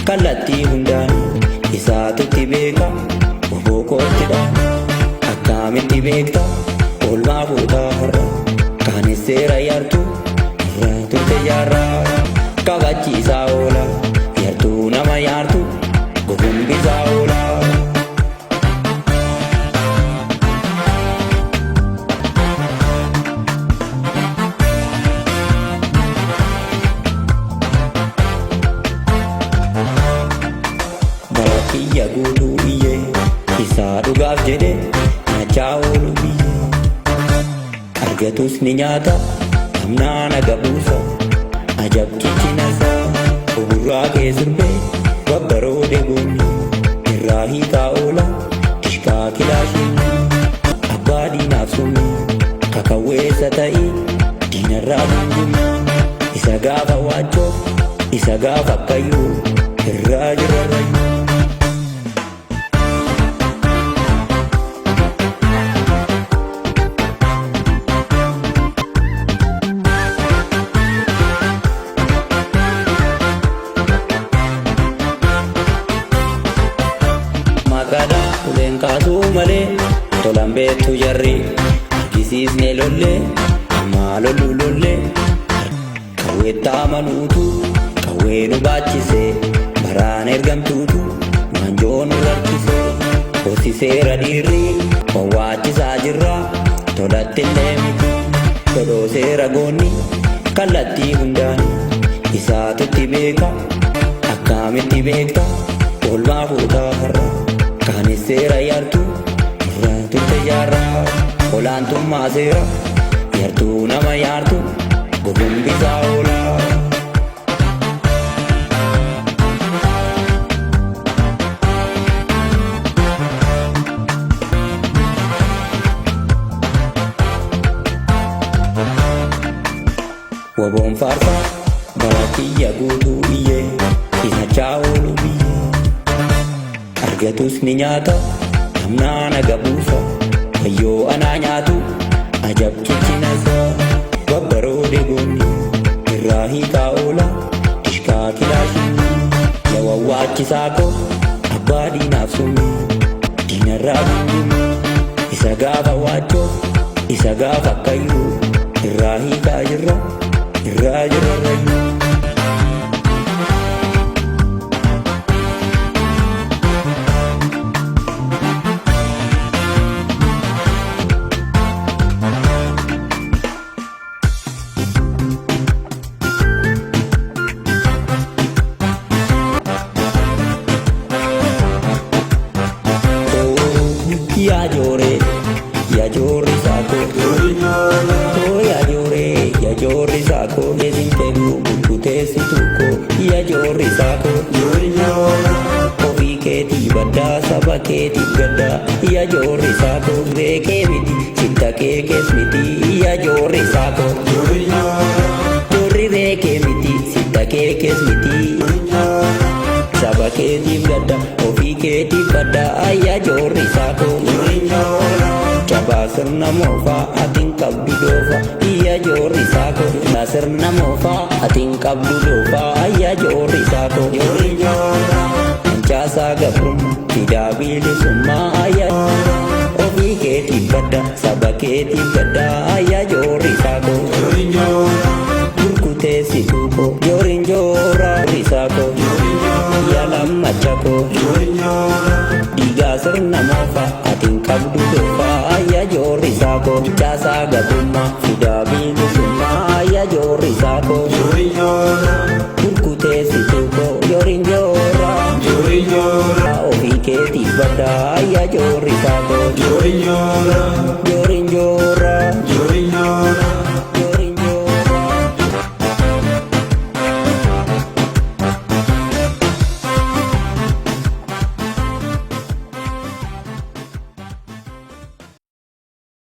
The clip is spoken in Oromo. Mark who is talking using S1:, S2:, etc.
S1: kallattii hundaan isaatutti beeka oboo koottidha. Akkamitti beekta oolmaa boodaa har'a kaanis seera yartuu irraa turte jaarraa. Kabachiisaa oola yartuu nama yaartu gugumbisaa oola. Barakiyya guutuu iyyee isaa dhugaaf jedhe nyaachaa oolu biyyee. Argatus ni nyaata namnaan aga buusa ajabkichi nasaa. Oburraa kee sirbee babbaroode goonni irraa hiikaa oola dishkaa kilaashiin. Abbaa diinaaf summi kakawweessa ta'ii diinarraa gungummi. Isa gaafa waachoof isa gaafa akkayyuu irraa jirarrayyuu. Maqaadhaa uleen kaasuu malee tolan beektu jarri argisiisnee lollee ammaa lollu lollee. Kawweettaa manuutu kawwee nu baachisee baraan ergamtuutu waanjoo nu rakkisee. Hoosiseera dhiirri wawwaachisaa jirra tolattillee miti dhodhooseera goonni kallattii hundaan isaatutti beeka. Akkamitti beekta oolmaa boodaa har'a kaanis seera yartuu irraa turte jaarraa. Olaantummaa seera yartuu nama yaartu gugumbisaa oola. Waboon faarsaa barakiyya guutuu iyyee nyaachaa oolu biyyee. Argatus ni nyaata namnaan aga buusa wayyoo anaa nyaatu ajabkichi nasaa. Babbaroode goonni irraa hiikaa oola dishkaa kilaashiin. Yawawwaachisaa koo abbaa diinaaf summi diinarraa gungummi. Isa gaafa waachoof isa gaafa akkayyuu irraa hiikaa jirra irraa jirarrayyuu. Ya llore saco, oh ya llore saco, es impegu bukute situko. Ya llore saco, ofi keti bada sabaketi gada. Ya llore saco, reke miti, cinta kekes miti. Ya llore saco, llore reke miti, cinta kekes miti. Sabaketi gada, ofi keti bada. Ya llore saco. Coba sirna mofa atin qabdu doofa iyya joorri saako. Na sirna mofa atin qabdu doofa iyya joorri saako. Mancaasaa gabrummaa fidaa bilisummaa ayya ofii keetiif badda saba keetiif gadda ayya joorri saako. Burkutee si tuuko yooriin joora risaako iyya lammachako. Dhiigaa sirna mofa atin qabdu doofa ayya joorri saako. Mancaasaa gabrummaa fidaa bilisummaa ayya joorri saako. Burkutee si tuuko yooriin joora ofii keetiif badda ayya joorri saako.